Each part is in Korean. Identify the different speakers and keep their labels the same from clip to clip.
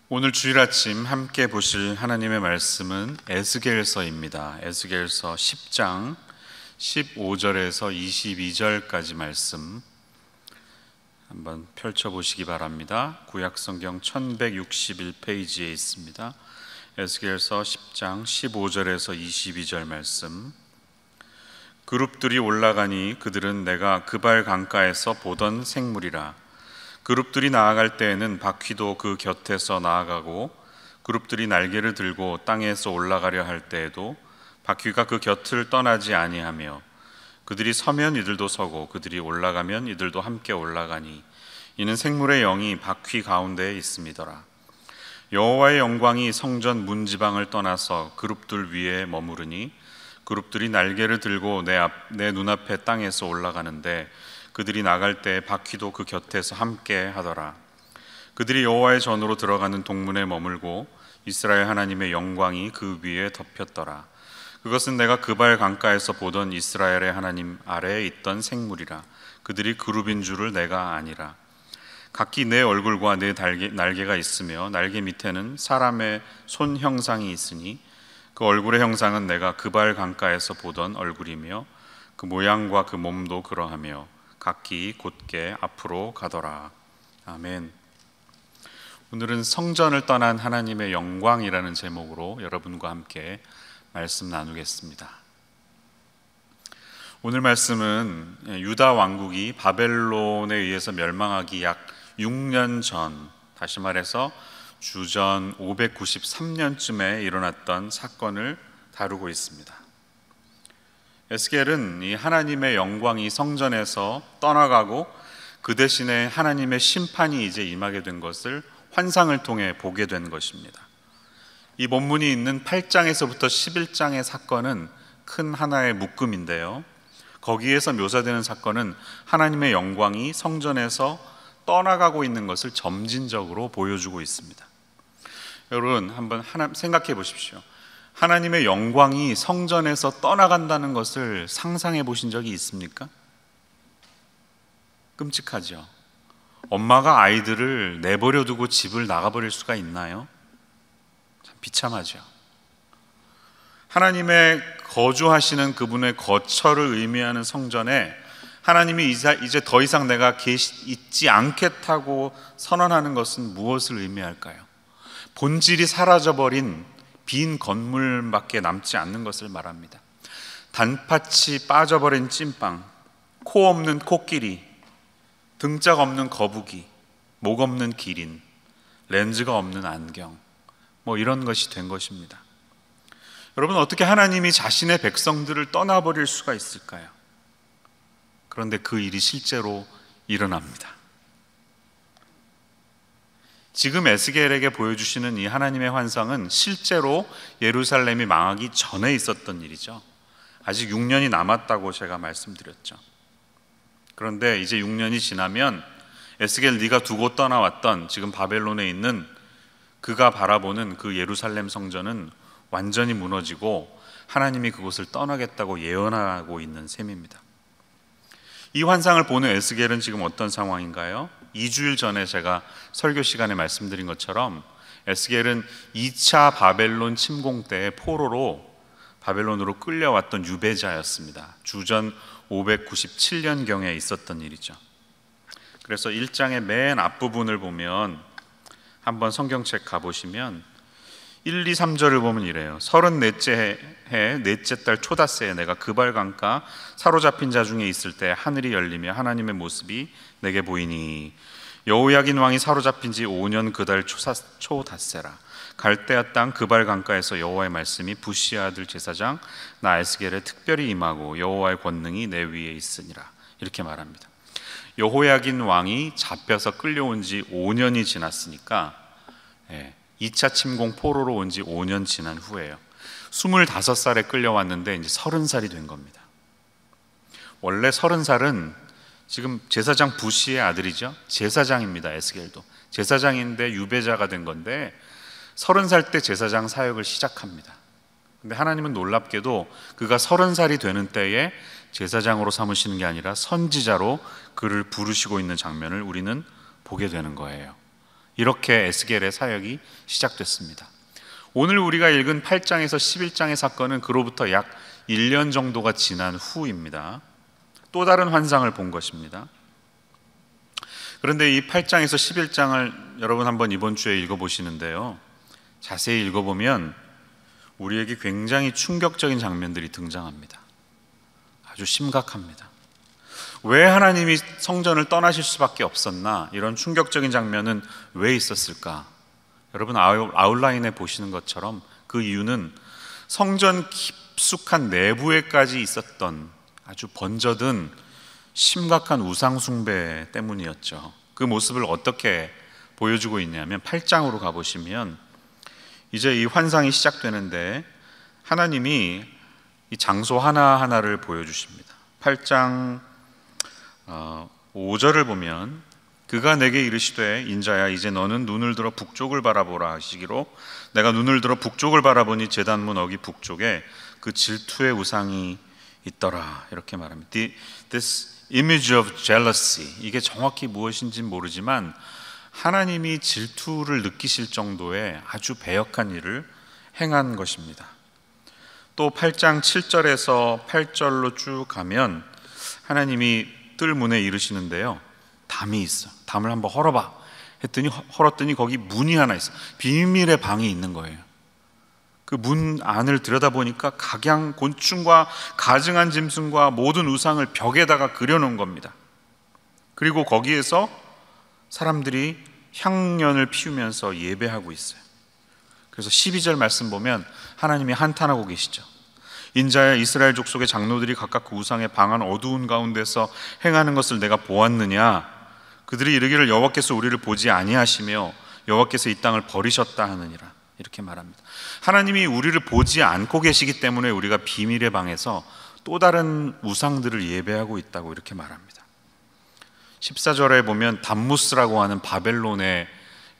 Speaker 1: 오늘 주일 아침 함께 보실 하나님의 말씀은 에스겔서입니다. 에스겔서 10장 15절에서 22절까지 말씀 한번 펼쳐보시기 바랍니다. 구약성경 1161페이지에 있습니다. 에스겔서 10장 15절에서 22절 말씀. 그룹들이 올라가니 그들은 내가 그발 강가에서 보던 생물이라. 그룹들이 나아갈 때에는 바퀴도 그 곁에서 나아가고, 그룹들이 날개를 들고 땅에서 올라가려 할 때에도 바퀴가 그 곁을 떠나지 아니하며, 그들이 서면 이들도 서고 그들이 올라가면 이들도 함께 올라가니 이는 생물의 영이 바퀴 가운데에 있음이더라. 여호와의 영광이 성전 문지방을 떠나서 그룹들 위에 머무르니 그룹들이 날개를 들고 내 눈앞에 땅에서 올라가는데, 그들이 나갈 때 바퀴도 그 곁에서 함께 하더라. 그들이 여호와의 전으로 들어가는 동문에 머물고 이스라엘 하나님의 영광이 그 위에 덮였더라. 그것은 내가 그발 강가에서 보던 이스라엘의 하나님 아래에 있던 생물이라. 그들이 그룹인 줄을 내가 아니라. 각기 내 얼굴과 내 날개가 있으며 날개 밑에는 사람의 손 형상이 있으니 그 얼굴의 형상은 내가 그발 강가에서 보던 얼굴이며 그 모양과 그 몸도 그러하며 각기 곧게 앞으로 가더라. 아멘. 오늘은 성전을 떠난 하나님의 영광이라는 제목으로 여러분과 함께 말씀 나누겠습니다. 오늘 말씀은 유다 왕국이 바벨론에 의해서 멸망하기 약 6년 전, 다시 말해서 주전 593년쯤에 일어났던 사건을 다루고 있습니다. 에스겔은 이 하나님의 영광이 성전에서 떠나가고 그 대신에 하나님의 심판이 이제 임하게 된 것을 환상을 통해 보게 된 것입니다. 이 본문이 있는 8장에서부터 11장의 사건은 큰 하나의 묶음인데요, 거기에서 묘사되는 사건은 하나님의 영광이 성전에서 떠나가고 있는 것을 점진적으로 보여주고 있습니다. 여러분 한번 생각해 보십시오. 하나님의 영광이 성전에서 떠나간다는 것을 상상해 보신 적이 있습니까? 끔찍하죠. 엄마가 아이들을 내버려 두고 집을 나가버릴 수가 있나요? 참 비참하죠. 하나님의 거주하시는 그분의 거처를 의미하는 성전에 하나님이 이제 더 이상 내가 있지 않겠다고 선언하는 것은 무엇을 의미할까요? 본질이 사라져버린 빈 건물밖에 남지 않는 것을 말합니다. 단팥이 빠져버린 찐빵, 코 없는 코끼리, 등짝 없는 거북이, 목 없는 기린, 렌즈가 없는 안경, 이런 것이 된 것입니다. 여러분, 어떻게 하나님이 자신의 백성들을 떠나버릴 수가 있을까요? 그런데 그 일이 실제로 일어납니다. 지금 에스겔에게 보여주시는 이 하나님의 환상은 실제로 예루살렘이 망하기 전에 있었던 일이죠. 아직 6년이 남았다고 제가 말씀드렸죠. 그런데 이제 6년이 지나면 에스겔, 네가 두고 떠나왔던 지금 바벨론에 있는 그가 바라보는 그 예루살렘 성전은 완전히 무너지고 하나님이 그곳을 떠나겠다고 예언하고 있는 셈입니다. 이 환상을 보는 에스겔은 지금 어떤 상황인가요? 2주일 전에 제가 설교 시간에 말씀드린 것처럼 에스겔은 2차 바벨론 침공 때 포로로 바벨론으로 끌려왔던 유배자였습니다. 주전 597년경에 있었던 일이죠. 그래서 1장의 맨 앞부분을 보면, 한번 성경책 가보시면 1, 2, 3절을 보면 이래요. 34째 해 넷째 달 초닷새에 내가 그발 강가 사로잡힌 자 중에 있을 때 하늘이 열리며 하나님의 모습이 내게 보이니 여호야긴 왕이 사로잡힌 지 5년 그 달 초닷새라. 갈대아 땅 그발 강가에서 여호와의 말씀이 부시 아들 제사장 나 에스겔에 특별히 임하고 여호와의 권능이 내 위에 있으니라. 이렇게 말합니다. 여호야긴 왕이 잡혀서 끌려온 지 5년이 지났으니까 2차 침공 포로로 온 지 5년 지난 후에요. 25살에 끌려왔는데 이제 30살이 된 겁니다. 원래 30살은 지금 제사장 부시의 아들이죠. 제사장입니다. 에스겔도 제사장인데 유배자가 된 건데 30살 때 제사장 사역을 시작합니다. 근데 하나님은 놀랍게도 그가 30살이 되는 때에 제사장으로 삼으시는 게 아니라 선지자로 그를 부르시고 있는 장면을 우리는 보게 되는 거예요. 이렇게 에스겔의 사역이 시작됐습니다. 오늘 우리가 읽은 8장에서 11장의 사건은 그로부터 약 1년 정도가 지난 후입니다. 또 다른 환상을 본 것입니다. 그런데 이 8장에서 11장을 여러분 한번 이번 주에 읽어보시는데요, 자세히 읽어보면 우리에게 굉장히 충격적인 장면들이 등장합니다. 아주 심각합니다. 왜 하나님이 성전을 떠나실 수밖에 없었나? 이런 충격적인 장면은 왜 있었을까? 여러분 아웃라인에 보시는 것처럼 그 이유는 성전 깊숙한 내부에까지 있었던 아주 번져든 심각한 우상 숭배 때문이었죠. 그 모습을 어떻게 보여주고 있냐면 8장으로 가보시면 이제 이 환상이 시작되는데 하나님이 이 장소 하나하나를 보여주십니다. 8장 5절을 보면 그가 내게 이르시되 인자야 이제 너는 눈을 들어 북쪽을 바라보라 하시기로 내가 눈을 들어 북쪽을 바라보니 제단문 어기 북쪽에 그 질투의 우상이 있더라 이렇게 말합니다. This image of jealousy, 이게 정확히 무엇인지는 모르지만 하나님이 질투를 느끼실 정도의 아주 배역한 일을 행한 것입니다. 또 8장 7절에서 8절로 쭉 가면 하나님이 뜰 문에 이르시는데요, 담이 있어. 담을 한번 헐어봐 했더니 헐었더니 거기 문이 하나 있어. 비밀의 방이 있는 거예요. 그 문 안을 들여다보니까 각양 곤충과 가증한 짐승과 모든 우상을 벽에다가 그려놓은 겁니다. 그리고 거기에서 사람들이 향연을 피우면서 예배하고 있어요. 그래서 12절 말씀 보면 하나님이 한탄하고 계시죠. 인자야 이스라엘 족속의 장로들이 각각 그 우상의 방한 어두운 가운데서 행하는 것을 내가 보았느냐? 그들이 이르기를 여호와께서 우리를 보지 아니하시며 여호와께서 이 땅을 버리셨다 하느니라 이렇게 말합니다. 하나님이 우리를 보지 않고 계시기 때문에 우리가 비밀의 방에서 또 다른 우상들을 예배하고 있다고 이렇게 말합니다. 14절에 보면 담무스라고 하는 바벨론의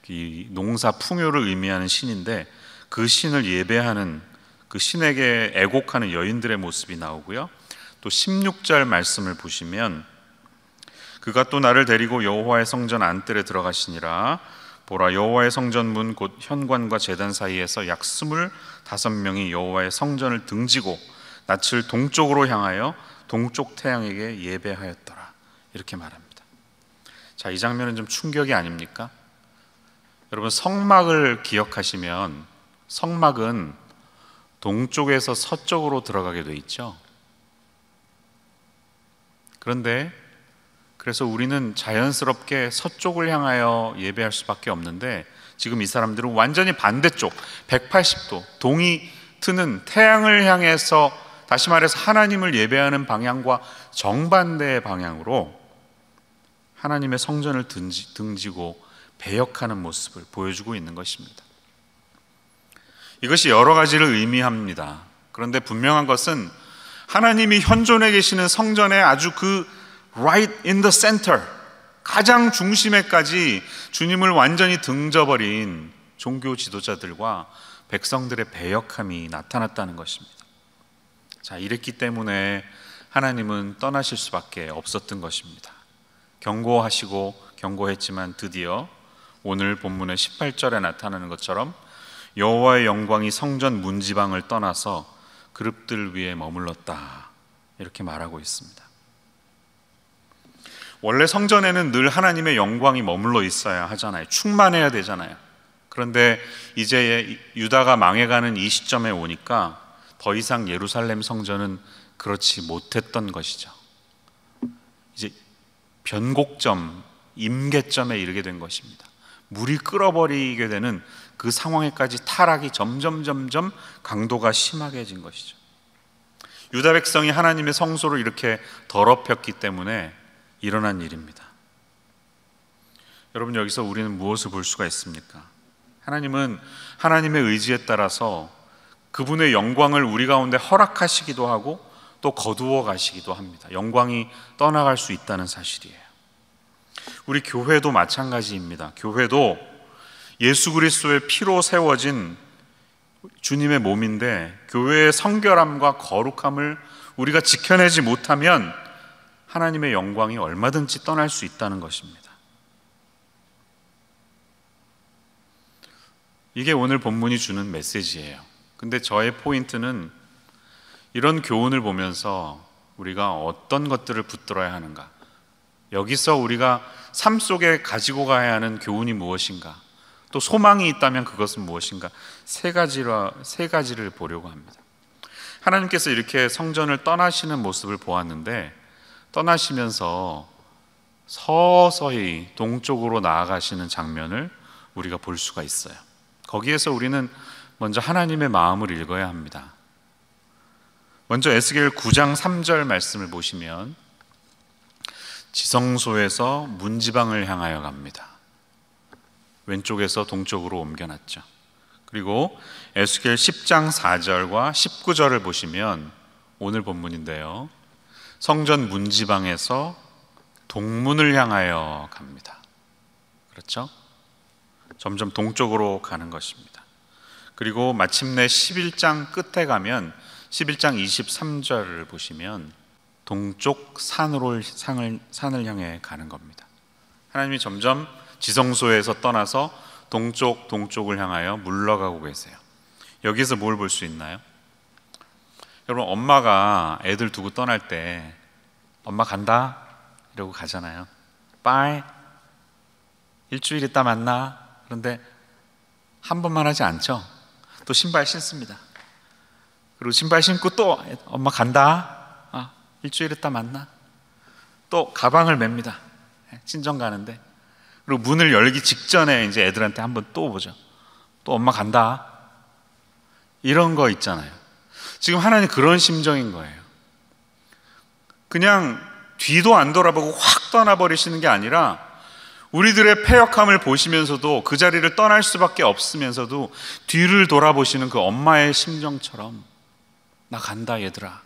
Speaker 1: 이 농사 풍요를 의미하는 신인데 그 신을 예배하는 그 신에게 애곡하는 여인들의 모습이 나오고요. 또 16절 말씀을 보시면 그가 또 나를 데리고 여호와의 성전 안뜰에 들어가시니라. 보라 여호와의 성전 문 곧 현관과 제단 사이에서 약 25명이 여호와의 성전을 등지고 낯을 동쪽으로 향하여 동쪽 태양에게 예배하였더라 이렇게 말합니다. 자, 이 장면은 좀 충격이 아닙니까? 여러분 성막을 기억하시면 성막은 동쪽에서 서쪽으로 들어가게 돼 있죠. 그런데 그래서 우리는 자연스럽게 서쪽을 향하여 예배할 수밖에 없는데 지금 이 사람들은 완전히 반대쪽 180도 동이 트는 태양을 향해서, 다시 말해서 하나님을 예배하는 방향과 정반대의 방향으로 하나님의 성전을 등지고 배역하는 모습을 보여주고 있는 것입니다. 이것이 여러 가지를 의미합니다. 그런데 분명한 것은 하나님이 현존해 계시는 성전의 아주 그 right in the center, 가장 중심에까지 주님을 완전히 등져버린 종교 지도자들과 백성들의 배역함이 나타났다는 것입니다. 자, 이랬기 때문에 하나님은 떠나실 수밖에 없었던 것입니다. 경고하시고 경고했지만 드디어 오늘 본문의 18절에 나타나는 것처럼 여호와의 영광이 성전 문지방을 떠나서 그룹들 위에 머물렀다 이렇게 말하고 있습니다. 원래 성전에는 늘 하나님의 영광이 머물러 있어야 하잖아요. 충만해야 되잖아요. 그런데 이제 유다가 망해가는 이 시점에 오니까 더 이상 예루살렘 성전은 그렇지 못했던 것이죠. 이제 변곡점, 임계점에 이르게 된 것입니다. 물이 끓어버리게 되는 그 상황에까지 타락이 점점 강도가 심하게진 것이죠. 유다 백성이 하나님의 성소를 이렇게 더럽혔기 때문에 일어난 일입니다. 여러분, 여기서 우리는 무엇을 볼 수가 있습니까? 하나님은 하나님의 의지에 따라서 그분의 영광을 우리 가운데 허락하시기도 하고 또 거두어 가시기도 합니다. 영광이 떠나갈 수 있다는 사실이에요. 우리 교회도 마찬가지입니다. 교회도 예수 그리스도의 피로 세워진 주님의 몸인데 교회의 성결함과 거룩함을 우리가 지켜내지 못하면 하나님의 영광이 얼마든지 떠날 수 있다는 것입니다. 이게 오늘 본문이 주는 메시지예요. 근데 저의 포인트는 이런 교훈을 보면서 우리가 어떤 것들을 붙들어야 하는가, 여기서 우리가 삶 속에 가지고 가야 하는 교훈이 무엇인가, 또 소망이 있다면 그것은 무엇인가, 세 가지를 보려고 합니다. 하나님께서 이렇게 성전을 떠나시는 모습을 보았는데, 떠나시면서 서서히 동쪽으로 나아가시는 장면을 우리가 볼 수가 있어요. 거기에서 우리는 먼저 하나님의 마음을 읽어야 합니다. 먼저 에스겔 9장 3절 말씀을 보시면 지성소에서 문지방을 향하여 갑니다. 왼쪽에서 동쪽으로 옮겨놨죠. 그리고 에스겔 10장 4절과 19절을 보시면 오늘 본문인데요, 성전 문지방에서 동문을 향하여 갑니다. 그렇죠? 점점 동쪽으로 가는 것입니다. 그리고 마침내 11장 끝에 가면 11장 23절을 보시면 동쪽 산을 향해 가는 겁니다. 하나님이 점점 지성소에서 떠나서 동쪽을 향하여 물러가고 계세요. 여기서 뭘 볼 수 있나요? 여러분, 엄마가 애들 두고 떠날 때 엄마 간다 이러고 가잖아요. 빠이, 일주일 있다 만나. 그런데 한 번만 하지 않죠. 또 신발 신습니다. 그리고 신발 신고 또 엄마 간다. 일주일 있다 만나. 또 가방을 맵니다. 친정 가는데. 그리고 문을 열기 직전에 이제 애들한테 한번 또 보죠. 또 엄마 간다. 이런 거 있잖아요. 지금 하나님 그런 심정인 거예요. 그냥 뒤도 안 돌아보고 확 떠나버리시는 게 아니라 우리들의 패역함을 보시면서도 그 자리를 떠날 수밖에 없으면서도 뒤를 돌아보시는 그 엄마의 심정처럼 나 간다 얘들아,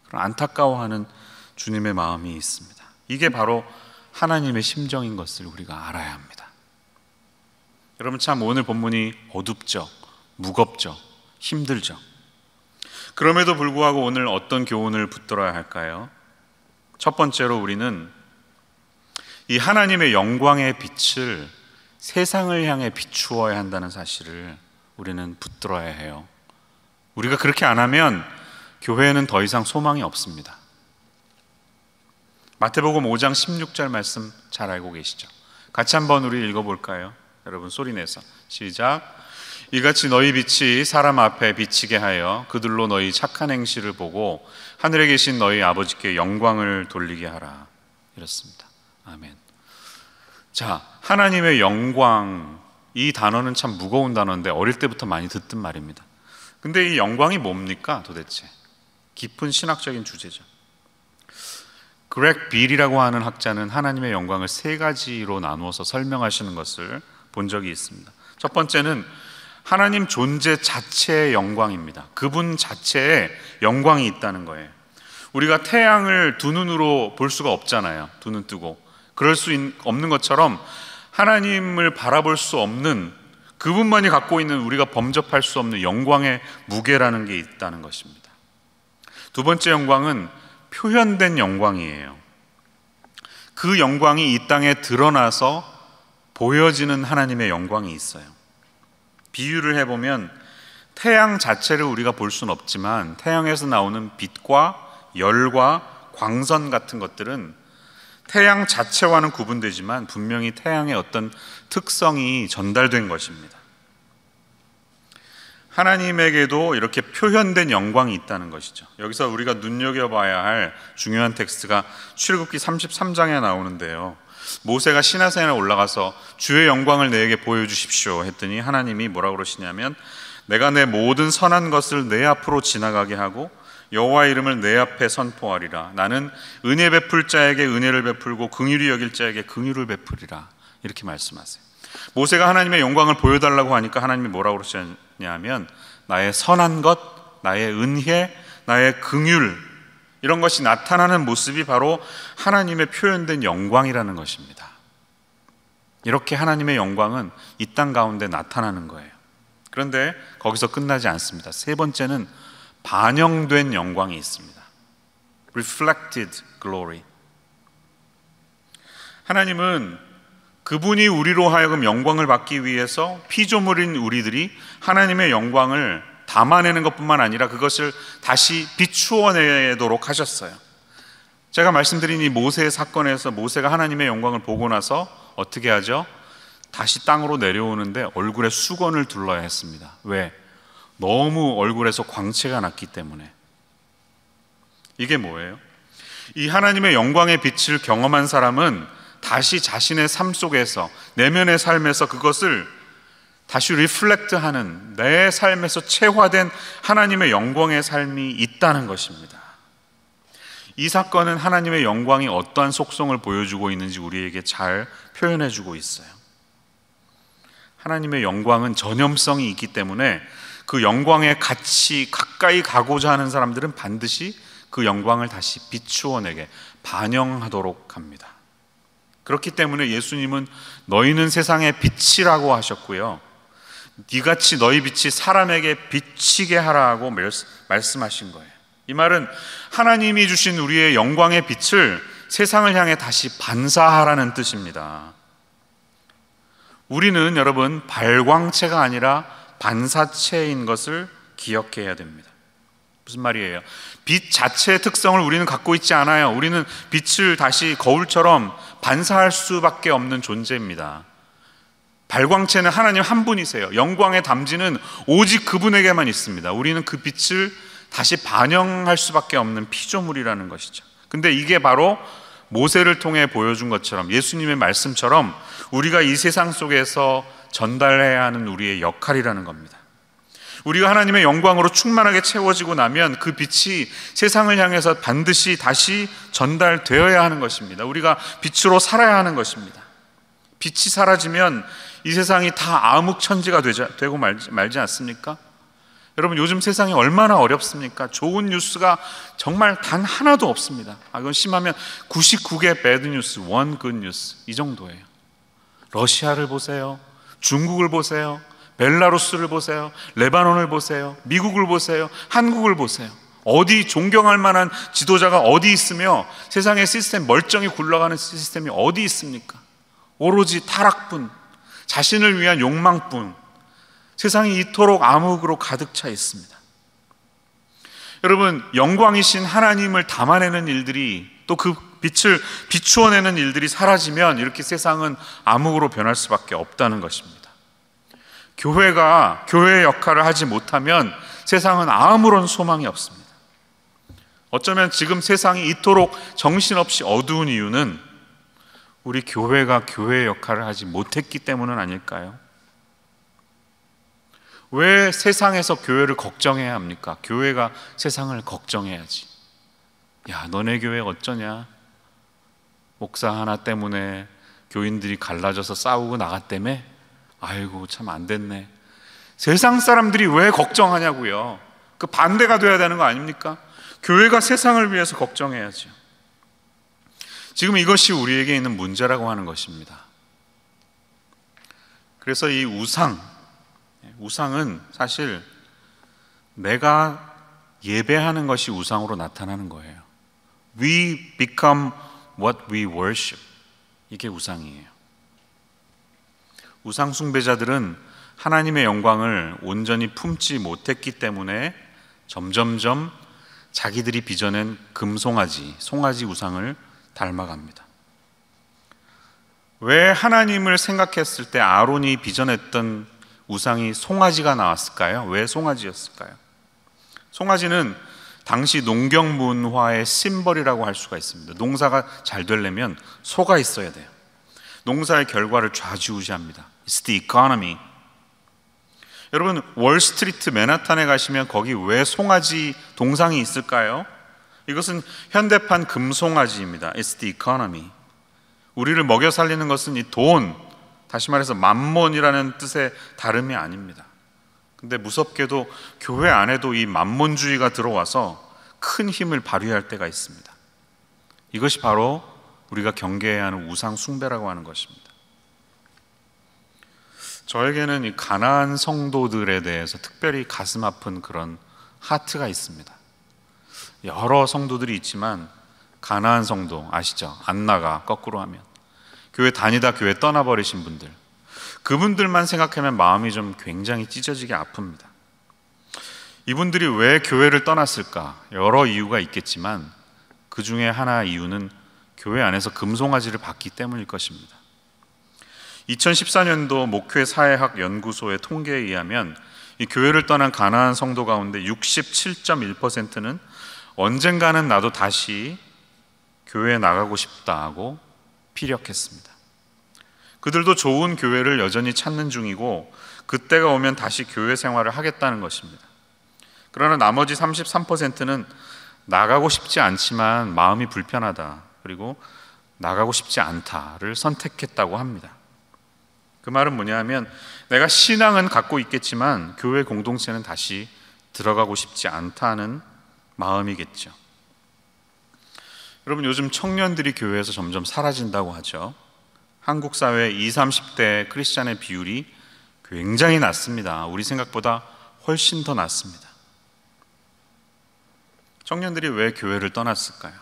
Speaker 1: 그런 안타까워하는 주님의 마음이 있습니다. 이게 바로 하나님의 심정인 것을 우리가 알아야 합니다. 여러분, 참 오늘 본문이 어둡죠, 무겁죠, 힘들죠. 그럼에도 불구하고 오늘 어떤 교훈을 붙들어야 할까요? 첫 번째로 우리는 이 하나님의 영광의 빛을 세상을 향해 비추어야 한다는 사실을 우리는 붙들어야 해요. 우리가 그렇게 안 하면 교회에는 더 이상 소망이 없습니다. 마태복음 5장 16절 말씀 잘 알고 계시죠? 같이 한번 우리 읽어볼까요? 여러분 소리내서 시작. 이같이 너희 빛이 사람 앞에 비치게 하여 그들로 너희 착한 행실을 보고 하늘에 계신 너희 아버지께 영광을 돌리게 하라. 이렇습니다. 아멘. 자, 하나님의 영광, 이 단어는 참 무거운 단어인데 어릴 때부터 많이 듣던 말입니다. 근데 이 영광이 뭡니까 도대체? 깊은 신학적인 주제죠. 그렉 빌이라고 하는 학자는 하나님의 영광을 세 가지로 나누어서 설명하시는 것을 본 적이 있습니다. 첫 번째는 하나님 존재 자체의 영광입니다. 그분 자체에 영광이 있다는 거예요. 우리가 태양을 두 눈으로 볼 수가 없잖아요. 두 눈 뜨고. 그럴 수 없는 것처럼 하나님을 바라볼 수 없는, 그분만이 갖고 있는, 우리가 범접할 수 없는 영광의 무게라는 게 있다는 것입니다. 두 번째 영광은 표현된 영광이에요. 그 영광이 이 땅에 드러나서 보여지는 하나님의 영광이 있어요. 비유를 해보면 태양 자체를 우리가 볼 수는 없지만 태양에서 나오는 빛과 열과 광선 같은 것들은 태양 자체와는 구분되지만 분명히 태양의 어떤 특성이 전달된 것입니다. 하나님에게도 이렇게 표현된 영광이 있다는 것이죠. 여기서 우리가 눈여겨봐야 할 중요한 텍스트가 출애굽기 33장에 나오는데요, 모세가 시내산에 올라가서 주의 영광을 내게 보여주십시오 했더니 하나님이 뭐라고 그러시냐면, 내가 내 모든 선한 것을 내 앞으로 지나가게 하고 여호와 이름을 내 앞에 선포하리라. 나는 은혜 베풀 자에게 은혜를 베풀고 긍휼히 여길 자에게 긍휼을 베풀이라. 이렇게 말씀하세요. 모세가 하나님의 영광을 보여달라고 하니까 하나님이 뭐라고 그러셨냐면, 나의 선한 것, 나의 은혜, 나의 긍휼, 이런 것이 나타나는 모습이 바로 하나님의 표현된 영광이라는 것입니다. 이렇게 하나님의 영광은 이 땅 가운데 나타나는 거예요. 그런데 거기서 끝나지 않습니다. 세 번째는 반영된 영광이 있습니다. Reflected glory. 하나님은 그분이 우리로 하여금 영광을 받기 위해서 피조물인 우리들이 하나님의 영광을 담아내는 것뿐만 아니라 그것을 다시 비추어내도록 하셨어요. 제가 말씀드린 이 모세의 사건에서 모세가 하나님의 영광을 보고 나서 어떻게 하죠? 다시 땅으로 내려오는데 얼굴에 수건을 둘러야 했습니다. 왜? 너무 얼굴에서 광채가 났기 때문에. 이게 뭐예요? 이 하나님의 영광의 빛을 경험한 사람은 다시 자신의 삶 속에서, 내면의 삶에서 그것을 다시 리플렉트하는, 내 삶에서 체화된 하나님의 영광의 삶이 있다는 것입니다. 이 사건은 하나님의 영광이 어떠한 속성을 보여주고 있는지 우리에게 잘 표현해주고 있어요. 하나님의 영광은 전염성이 있기 때문에 그 영광에 같이 가까이 가고자 하는 사람들은 반드시 그 영광을 다시 비추어내게 반영하도록 합니다. 그렇기 때문에 예수님은 너희는 세상의 빛이라고 하셨고요, 니같이 너희 빛이 사람에게 비치게 하라고 말씀하신 거예요. 이 말은 하나님이 주신 우리의 영광의 빛을 세상을 향해 다시 반사하라는 뜻입니다. 우리는 여러분 발광체가 아니라 반사체인 것을 기억해야 됩니다. 무슨 말이에요? 빛 자체의 특성을 우리는 갖고 있지 않아요. 우리는 빛을 다시 거울처럼 반사할 수밖에 없는 존재입니다. 발광체는 하나님 한 분이세요. 영광의 담지는 오직 그분에게만 있습니다. 우리는 그 빛을 다시 반영할 수밖에 없는 피조물이라는 것이죠. 근데 이게 바로 모세를 통해 보여준 것처럼, 예수님의 말씀처럼 우리가 이 세상 속에서 전달해야 하는 우리의 역할이라는 겁니다. 우리가 하나님의 영광으로 충만하게 채워지고 나면 그 빛이 세상을 향해서 반드시 다시 전달되어야 하는 것입니다. 우리가 빛으로 살아야 하는 것입니다. 빛이 사라지면 이 세상이 다 암흑천지가 되고 말지 않습니까? 여러분, 요즘 세상이 얼마나 어렵습니까? 좋은 뉴스가 정말 단 하나도 없습니다. 이건 심하면 99개 배드 뉴스, 1 good 뉴스, 이 정도예요. 러시아를 보세요, 중국을 보세요, 벨라루스를 보세요, 레바논을 보세요, 미국을 보세요, 한국을 보세요. 어디 존경할 만한 지도자가 어디 있으며 세상의 시스템, 멀쩡히 굴러가는 시스템이 어디 있습니까? 오로지 타락뿐, 자신을 위한 욕망뿐, 세상이 이토록 암흑으로 가득 차 있습니다. 여러분, 영광이신 하나님을 담아내는 일들이, 또 그 빛을 비추어내는 일들이 사라지면 이렇게 세상은 암흑으로 변할 수밖에 없다는 것입니다. 교회가 교회의 역할을 하지 못하면 세상은 아무런 소망이 없습니다. 어쩌면 지금 세상이 이토록 정신없이 어두운 이유는 우리 교회가 교회의 역할을 하지 못했기 때문은 아닐까요? 왜 세상에서 교회를 걱정해야 합니까? 교회가 세상을 걱정해야지. 야, 너네 교회 어쩌냐? 목사 하나 때문에 교인들이 갈라져서 싸우고 나갔다며? 아이고, 참 안 됐네. 세상 사람들이 왜 걱정하냐고요? 그 반대가 돼야 되는 거 아닙니까? 교회가 세상을 위해서 걱정해야죠. 지금 이것이 우리에게 있는 문제라고 하는 것입니다. 그래서 이 우상은 사실 내가 예배하는 것이 우상으로 나타나는 거예요. We become what we worship. 이게 우상이에요. 우상 숭배자들은 하나님의 영광을 온전히 품지 못했기 때문에 점점점 자기들이 빚어낸 금송아지, 송아지 우상을 닮아갑니다. 왜 하나님을 생각했을 때 아론이 빚어냈던 우상이 송아지가 나왔을까요? 왜 송아지였을까요? 송아지는 당시 농경 문화의 심벌이라고 할 수가 있습니다. 농사가 잘 되려면 소가 있어야 돼요. 농사의 결과를 좌지우지합니다. It's the economy. 여러분, 월스트리트 맨하탄에 가시면 거기 왜 송아지 동상이 있을까요? 이것은 현대판 금송아지입니다. It's the economy. 우리를 먹여 살리는 것은 이 돈, 다시 말해서 맘몬이라는 뜻의 다름이 아닙니다. 근데 무섭게도 교회 안에도 이 맘몬주의가 들어와서 큰 힘을 발휘할 때가 있습니다. 이것이 바로 우리가 경계해야 하는 우상 숭배라고 하는 것입니다. 저에게는 이 가나안 성도들에 대해서 특별히 가슴 아픈 그런 하트가 있습니다. 여러 성도들이 있지만 가나안 성도 아시죠? 안나가 거꾸로 하면 교회 다니다 교회 떠나버리신 분들, 그분들만 생각하면 마음이 좀 굉장히 찢어지게 아픕니다. 이분들이 왜 교회를 떠났을까? 여러 이유가 있겠지만 그 중에 하나 이유는 교회 안에서 금송아지를 봤기 때문일 것입니다. 2014년도 목회 사회학 연구소의 통계에 의하면 이 교회를 떠난 가나안 성도 가운데 67.1%는 언젠가는 나도 다시 교회에 나가고 싶다고 피력했습니다. 그들도 좋은 교회를 여전히 찾는 중이고 그때가 오면 다시 교회 생활을 하겠다는 것입니다. 그러나 나머지 33%는 나가고 싶지 않지만 마음이 불편하다, 그리고 나가고 싶지 않다를 선택했다고 합니다. 그 말은 뭐냐 하면 내가 신앙은 갖고 있겠지만 교회 공동체는 다시 들어가고 싶지 않다는 마음이겠죠. 여러분, 요즘 청년들이 교회에서 점점 사라진다고 하죠. 한국 사회 20, 30대 크리스찬의 비율이 굉장히 낮습니다. 우리 생각보다 훨씬 더 낮습니다. 청년들이 왜 교회를 떠났을까요?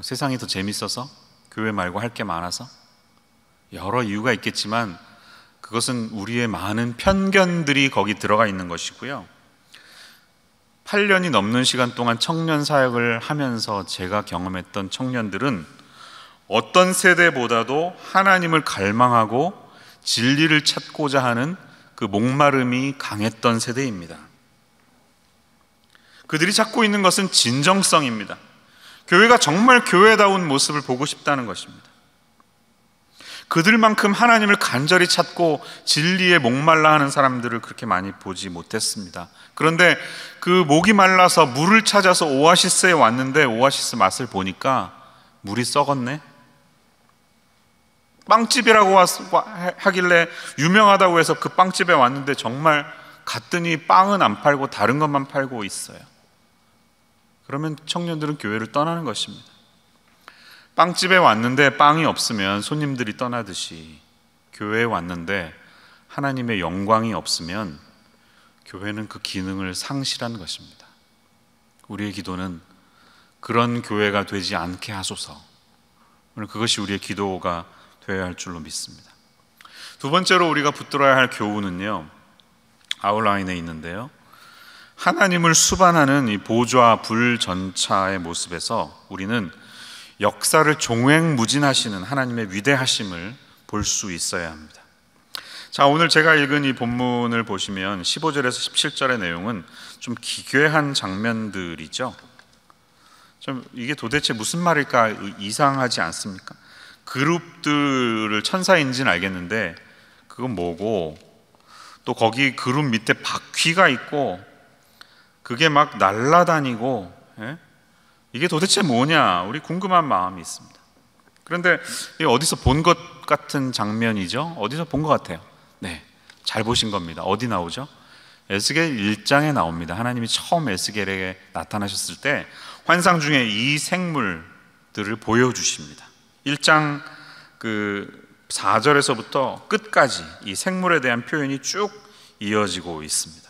Speaker 1: 세상이 더 재밌어서? 교회 말고 할 게 많아서? 여러 이유가 있겠지만 그것은 우리의 많은 편견들이 거기 들어가 있는 것이고요. 8년이 넘는 시간 동안 청년 사역을 하면서 제가 경험했던 청년들은 어떤 세대보다도 하나님을 갈망하고 진리를 찾고자 하는 그 목마름이 강했던 세대입니다. 그들이 찾고 있는 것은 진정성입니다. 교회가 정말 교회다운 모습을 보고 싶다는 것입니다. 그들만큼 하나님을 간절히 찾고 진리에 목말라 하는 사람들을 그렇게 많이 보지 못했습니다. 그런데 그 목이 말라서 물을 찾아서 오아시스에 왔는데 오아시스 맛을 보니까 물이 썩었네? 빵집이라고 하길래 유명하다고 해서 그 빵집에 왔는데 정말 갔더니 빵은 안 팔고 다른 것만 팔고 있어요. 그러면 청년들은 교회를 떠나는 것입니다. 빵집에 왔는데 빵이 없으면 손님들이 떠나듯이 교회에 왔는데 하나님의 영광이 없으면 교회는 그 기능을 상실한 것입니다. 우리의 기도는 그런 교회가 되지 않게 하소서. 오늘 그것이 우리의 기도가 되어야 할 줄로 믿습니다. 두 번째로 우리가 붙들어야 할 교훈은요, 아웃라인에 있는데요, 하나님을 수반하는 이 보좌 불전차의 모습에서 우리는 역사를 종횡무진하시는 하나님의 위대하심을 볼 수 있어야 합니다. 자, 오늘 제가 읽은 이 본문을 보시면 15절에서 17절의 내용은 좀 기괴한 장면들이죠. 좀 이게 도대체 무슨 말일까 이상하지 않습니까? 그룹들을 천사인지는 알겠는데 그건 뭐고, 또 거기 그룹 밑에 바퀴가 있고 그게 막 날아다니고, 이게 도대체 뭐냐, 우리 궁금한 마음이 있습니다. 그런데 이게 어디서 본 것 같은 장면이죠? 어디서 본 것 같아요? 네, 잘 보신 겁니다. 어디 나오죠? 에스겔 1장에 나옵니다. 하나님이 처음 에스겔에게 나타나셨을 때 환상 중에 이 생물들을 보여주십니다. 1장 그 4절에서부터 끝까지 이 생물에 대한 표현이 쭉 이어지고 있습니다.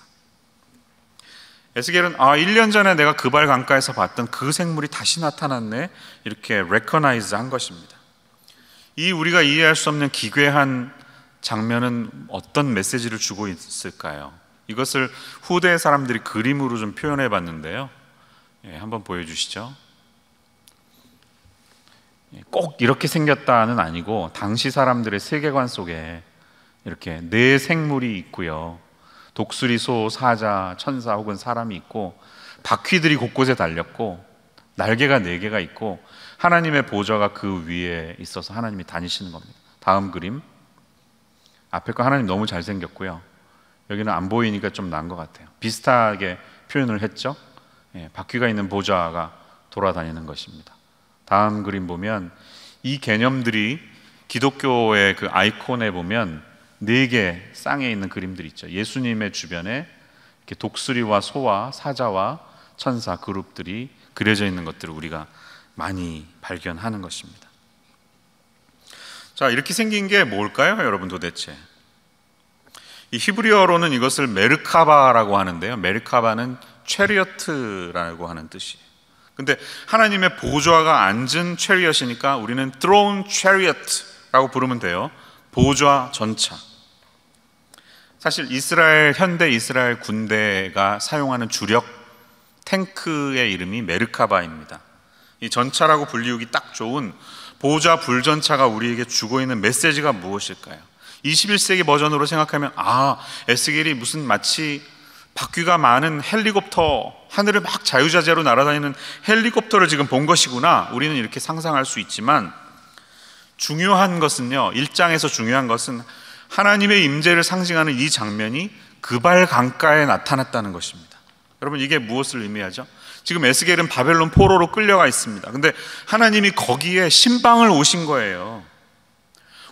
Speaker 1: 에스겔은 1년 전에 내가 그발 강가에서 봤던 그 생물이 다시 나타났네, 이렇게 레커나이즈 한 것입니다. 이 우리가 이해할 수 없는 기괴한 장면은 어떤 메시지를 주고 있을까요? 이것을 후대 사람들이 그림으로 좀 표현해 봤는데요, 한번 보여주시죠. 꼭 이렇게 생겼다는 아니고 당시 사람들의 세계관 속에 이렇게 네 생물이 있고요, 독수리, 소, 사자, 천사 혹은 사람이 있고 바퀴들이 곳곳에 달렸고 날개가 4개가 있고 하나님의 보좌가 그 위에 있어서 하나님이 다니시는 겁니다. 다음 그림, 앞에 거 하나님 너무 잘생겼고요, 여기는 안 보이니까 좀 나은 것 같아요. 비슷하게 표현을 했죠. 바퀴가 있는 보좌가 돌아다니는 것입니다. 다음 그림 보면 이 개념들이 기독교의 그 아이콘에 보면 4개 쌍에 있는 그림들이 있죠. 예수님의 주변에 이렇게 독수리와 소와 사자와 천사 그룹들이 그려져 있는 것들을 우리가 많이 발견하는 것입니다. 자, 이렇게 생긴 게 뭘까요, 여러분? 도대체 이 히브리어로는 이것을 메르카바라고 하는데요, 메르카바는 체리어트라고 하는 뜻이에요. 근데 하나님의 보좌가 앉은 chariot이니까 우리는 throne chariot라고 부르면 돼요. 보좌 전차. 사실 현대 이스라엘 군대가 사용하는 주력 탱크의 이름이 메르카바입니다. 이 전차라고 불리우기 딱 좋은 보좌 불전차가 우리에게 주고 있는 메시지가 무엇일까요? 21세기 버전으로 생각하면 에스겔이 무슨 마치 바퀴가 많은 헬리콥터, 하늘을 막 자유자재로 날아다니는 헬리콥터를 지금 본 것이구나, 우리는 이렇게 상상할 수 있지만, 중요한 것은요, 1장에서 중요한 것은 하나님의 임재를 상징하는 이 장면이 그발 강가에 나타났다는 것입니다. 여러분, 이게 무엇을 의미하죠? 지금 에스겔은 바벨론 포로로 끌려가 있습니다. 근데 하나님이 거기에 신방을 오신 거예요.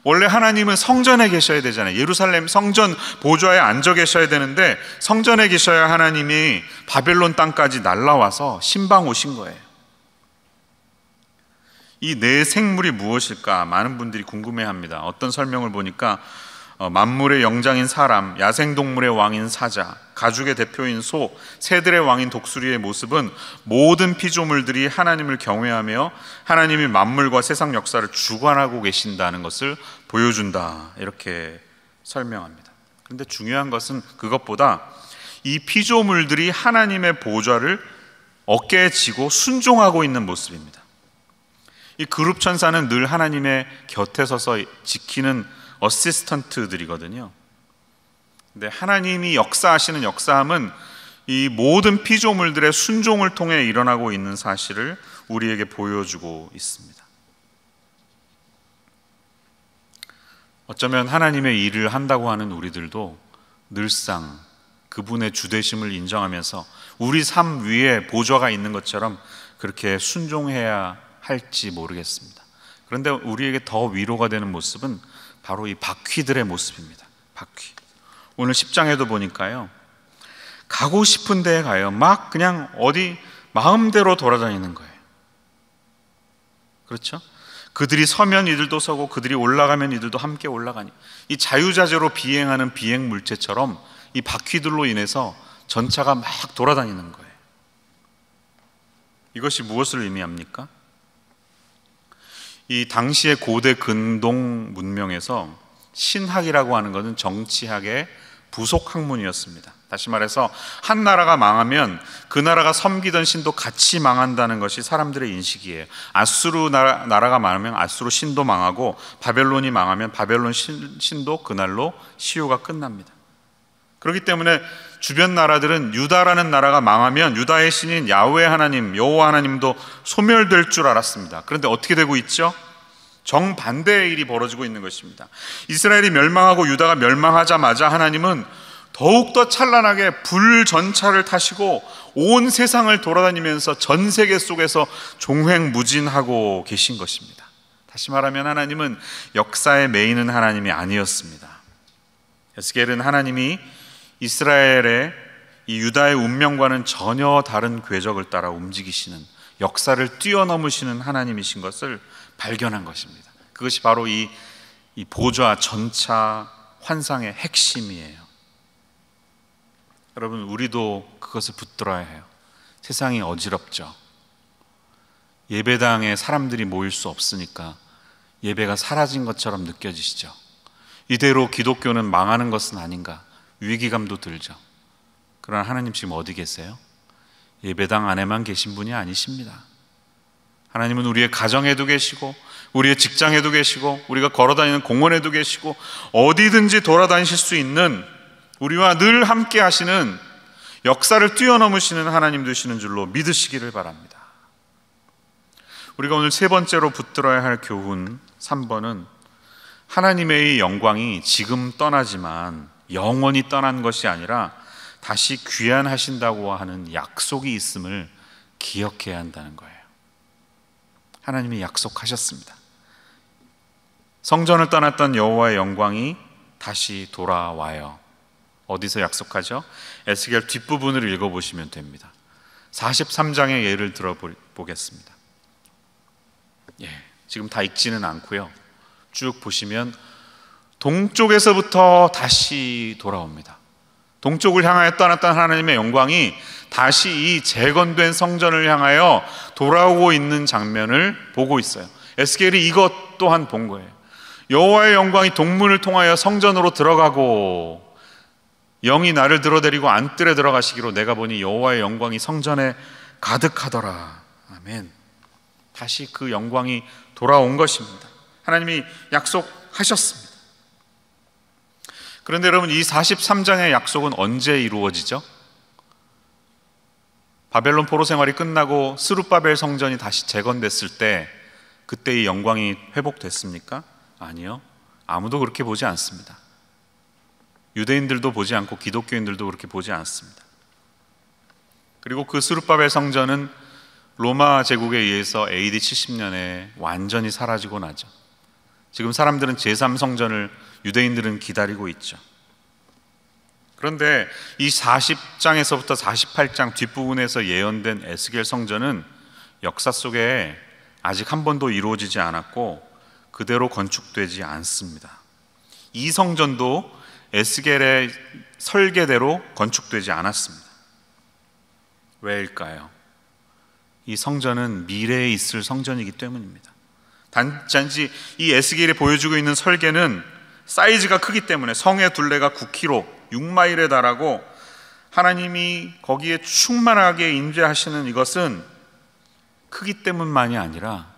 Speaker 1: 원래 하나님은 성전에 계셔야 되잖아요. 예루살렘 성전 보좌에 앉아 계셔야 되는데 성전에 계셔야 하나님이 바벨론 땅까지 날라와서 신방 오신 거예요. 이 네 생물이 무엇일까? 많은 분들이 궁금해합니다. 어떤 설명을 보니까 만물의 영장인 사람, 야생동물의 왕인 사자, 가죽의 대표인 소, 새들의 왕인 독수리의 모습은 모든 피조물들이 하나님을 경외하며 하나님이 만물과 세상 역사를 주관하고 계신다는 것을 보여준다, 이렇게 설명합니다. 그런데 중요한 것은 그것보다 이 피조물들이 하나님의 보좌를 어깨에 지고 순종하고 있는 모습입니다. 이 그룹 천사는 늘 하나님의 곁에 서서 지키는 어시스턴트들이거든요. 근데 하나님이 역사하시는 역사함은 이 모든 피조물들의 순종을 통해 일어나고 있는 사실을 우리에게 보여주고 있습니다. 어쩌면 하나님의 일을 한다고 하는 우리들도 늘상 그분의 주되심을 인정하면서 우리 삶 위에 보좌가 있는 것처럼 그렇게 순종해야 할지 모르겠습니다. 그런데 우리에게 더 위로가 되는 모습은 바로 이 바퀴들의 모습입니다. 바퀴. 오늘 10장에도 보니까요, 가고 싶은 데에 가요. 막 그냥 어디 마음대로 돌아다니는 거예요. 그렇죠? 그들이 서면 이들도 서고 그들이 올라가면 이들도 함께 올라가니, 이 자유자재로 비행하는 비행 물체처럼 이 바퀴들로 인해서 전차가 막 돌아다니는 거예요. 이것이 무엇을 의미합니까? 이 당시의 고대 근동 문명에서 신학이라고 하는 것은 정치학의 부속 학문이었습니다. 다시 말해서 한 나라가 망하면 그 나라가 섬기던 신도 같이 망한다는 것이 사람들의 인식이에요. 아수르 나라가 망하면 아수르 신도 망하고, 바벨론이 망하면 바벨론 신도 그날로 시효가 끝납니다. 그렇기 때문에 주변 나라들은 유다라는 나라가 망하면 유다의 신인 야훼 하나님, 여호와 하나님도 소멸될 줄 알았습니다. 그런데 어떻게 되고 있죠? 정반대의 일이 벌어지고 있는 것입니다. 이스라엘이 멸망하고 유다가 멸망하자마자 하나님은 더욱더 찬란하게 불전차를 타시고 온 세상을 돌아다니면서 전 세계 속에서 종횡무진하고 계신 것입니다. 다시 말하면 하나님은 역사에 매이는 하나님이 아니었습니다. 에스겔은 하나님이 이스라엘의 이 유다의 운명과는 전혀 다른 궤적을 따라 움직이시는, 역사를 뛰어넘으시는 하나님이신 것을 발견한 것입니다. 그것이 바로 이 보좌 전차 환상의 핵심이에요. 여러분, 우리도 그것을 붙들어야 해요. 세상이 어지럽죠. 예배당에 사람들이 모일 수 없으니까 예배가 사라진 것처럼 느껴지시죠. 이대로 기독교는 망하는 것은 아닌가 위기감도 들죠. 그러나 하나님 지금 어디 계세요? 예배당 안에만 계신 분이 아니십니다. 하나님은 우리의 가정에도 계시고 우리의 직장에도 계시고 우리가 걸어다니는 공원에도 계시고 어디든지 돌아다니실 수 있는, 우리와 늘 함께 하시는, 역사를 뛰어넘으시는 하나님 되시는 줄로 믿으시기를 바랍니다. 우리가 오늘 세 번째로 붙들어야 할 교훈 3번은 하나님의 영광이 지금 떠나지만 영원히 떠난 것이 아니라 다시 귀환하신다고 하는 약속이 있음을 기억해야 한다는 거예요. 하나님이 약속하셨습니다. 성전을 떠났던 여호와의 영광이 다시 돌아와요. 어디서 약속하죠? 에스겔 뒷부분을 읽어보시면 됩니다. 43장의 예를 들어보겠습니다. 지금 다 읽지는 않고요, 쭉 보시면 동쪽에서부터 다시 돌아옵니다. 동쪽을 향하여 떠났던 하나님의 영광이 다시 이 재건된 성전을 향하여 돌아오고 있는 장면을 보고 있어요. 에스겔이 이것 또한 본 거예요. 여호와의 영광이 동문을 통하여 성전으로 들어가고 영이 나를 들어데리고 안뜰에 들어가시기로 내가 보니 여호와의 영광이 성전에 가득하더라. 아멘. 다시 그 영광이 돌아온 것입니다. 하나님이 약속하셨습니다. 그런데 여러분, 이 43장의 약속은 언제 이루어지죠? 바벨론 포로 생활이 끝나고 스룹바벨 성전이 다시 재건됐을 때 그때 이 영광이 회복됐습니까? 아니요. 아무도 그렇게 보지 않습니다. 유대인들도 보지 않고 기독교인들도 그렇게 보지 않습니다. 그리고 그 스룹바벨 성전은 로마 제국에 의해서 AD 70년에 완전히 사라지고 나죠. 지금 사람들은 제3성전을 유대인들은 기다리고 있죠. 그런데 이 40장에서부터 48장 뒷부분에서 예언된 에스겔 성전은 역사 속에 아직 한 번도 이루어지지 않았고 그대로 건축되지 않습니다. 이 성전도 에스겔의 설계대로 건축되지 않았습니다. 왜일까요? 이 성전은 미래에 있을 성전이기 때문입니다. 단지 이 에스겔이 보여주고 있는 설계는 사이즈가 크기 때문에 성의 둘레가 9km, 6마일에 달하고 하나님이 거기에 충만하게 임재하시는 이것은 크기 때문만이 아니라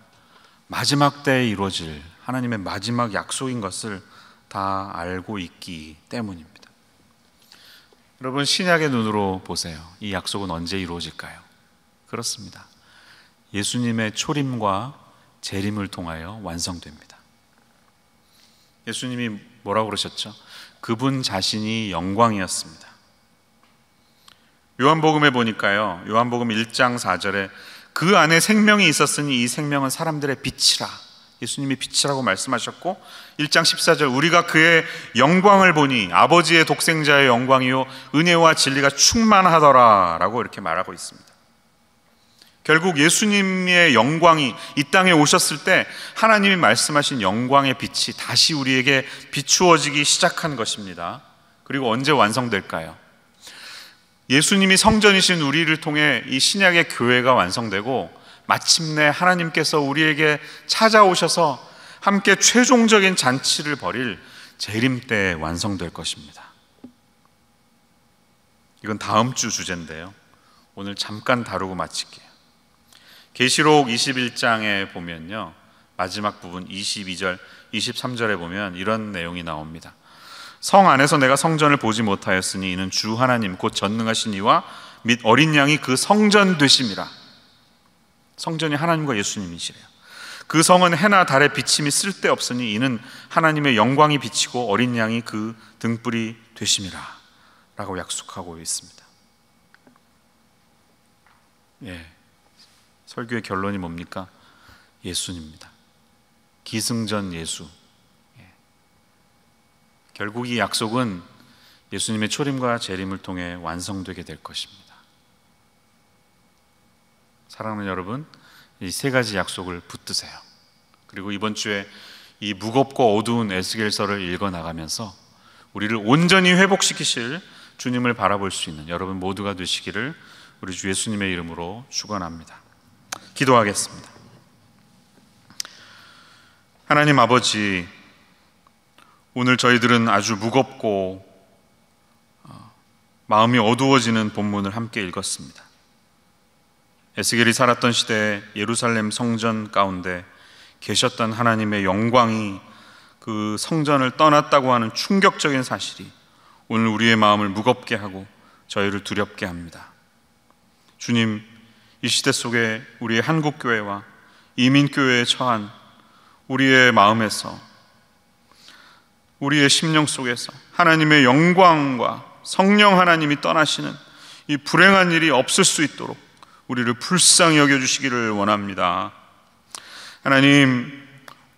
Speaker 1: 마지막 때에 이루어질 하나님의 마지막 약속인 것을 다 알고 있기 때문입니다. 여러분, 신약의 눈으로 보세요. 이 약속은 언제 이루어질까요? 그렇습니다. 예수님의 초림과 재림을 통하여 완성됩니다. 예수님이 뭐라고 그러셨죠? 그분 자신이 영광이었습니다. 요한복음에 보니까요, 요한복음 1장 4절에 그 안에 생명이 있었으니 이 생명은 사람들의 빛이라, 예수님이 빛이라고 말씀하셨고, 1장 14절 우리가 그의 영광을 보니 아버지의 독생자의 영광이요 은혜와 진리가 충만하더라 라고 이렇게 말하고 있습니다. 결국 예수님의 영광이 이 땅에 오셨을 때 하나님이 말씀하신 영광의 빛이 다시 우리에게 비추어지기 시작한 것입니다. 그리고 언제 완성될까요? 예수님이 성전이신 우리를 통해 이 신약의 교회가 완성되고 마침내 하나님께서 우리에게 찾아오셔서 함께 최종적인 잔치를 벌일 재림 때 완성될 것입니다. 이건 다음 주 주제인데요, 오늘 잠깐 다루고 마칠게요. 계시록 21장에 보면요, 마지막 부분 22절, 23절에 보면 이런 내용이 나옵니다. 성 안에서 내가 성전을 보지 못하였으니 이는 주 하나님 곧 전능하신 이와 및 어린 양이 그 성전 되심이라. 성전이 하나님과 예수님이시래요. 그 성은 해나 달의 비침이 쓸데없으니 이는 하나님의 영광이 비치고 어린 양이 그 등불이 되심이라 라고 약속하고 있습니다. 설교의 결론이 뭡니까? 예수님입니다. 기승전 예수. 결국 이 약속은 예수님의 초림과 재림을 통해 완성되게 될 것입니다. 사랑하는 여러분, 이 세 가지 약속을 붙드세요. 그리고 이번 주에 이 무겁고 어두운 에스겔서를 읽어나가면서 우리를 온전히 회복시키실 주님을 바라볼 수 있는 여러분 모두가 되시기를 우리 주 예수님의 이름으로 축원합니다. 기도하겠습니다. 하나님 아버지, 오늘 저희들은 아주 무겁고 마음이 어두워지는 본문을 함께 읽었습니다. 에스겔이 살았던 시대에 예루살렘 성전 가운데 계셨던 하나님의 영광이 그 성전을 떠났다고 하는 충격적인 사실이 오늘 우리의 마음을 무겁게 하고 저희를 두렵게 합니다. 주님, 이 시대 속에 우리의 한국교회와 이민교회에 처한 우리의 마음에서, 우리의 심령 속에서 하나님의 영광과 성령 하나님이 떠나시는 이 불행한 일이 없을 수 있도록 우리를 불쌍히 여겨주시기를 원합니다. 하나님,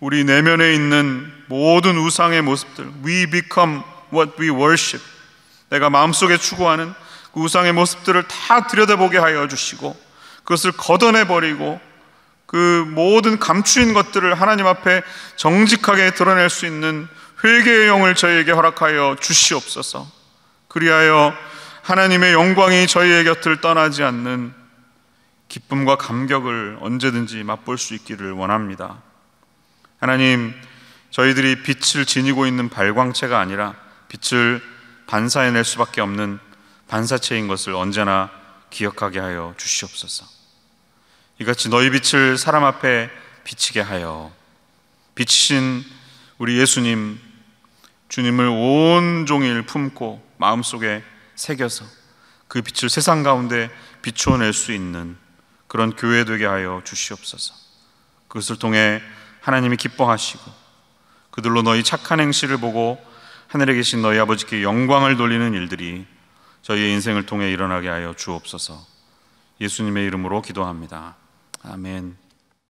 Speaker 1: 우리 내면에 있는 모든 우상의 모습들, We become what we worship, 내가 마음속에 추구하는 그 우상의 모습들을 다 들여다보게 하여 주시고 그것을 걷어내버리고 그 모든 감추인 것들을 하나님 앞에 정직하게 드러낼 수 있는 회개의 영을 저희에게 허락하여 주시옵소서. 그리하여 하나님의 영광이 저희의 곁을 떠나지 않는 기쁨과 감격을 언제든지 맛볼 수 있기를 원합니다. 하나님, 저희들이 빛을 지니고 있는 발광체가 아니라 빛을 반사해낼 수밖에 없는 반사체인 것을 언제나 기억하게 하여 주시옵소서. 이같이 너희 빛을 사람 앞에 비치게 하여 빛이신 우리 예수님, 주님을 온종일 품고 마음속에 새겨서 그 빛을 세상 가운데 비추어낼 수 있는 그런 교회 되게 하여 주시옵소서. 그것을 통해 하나님이 기뻐하시고 그들로 너희 착한 행실을 보고 하늘에 계신 너희 아버지께 영광을 돌리는 일들이 저희의 인생을 통해 일어나게 하여 주옵소서. 예수님의 이름으로 기도합니다. 아멘.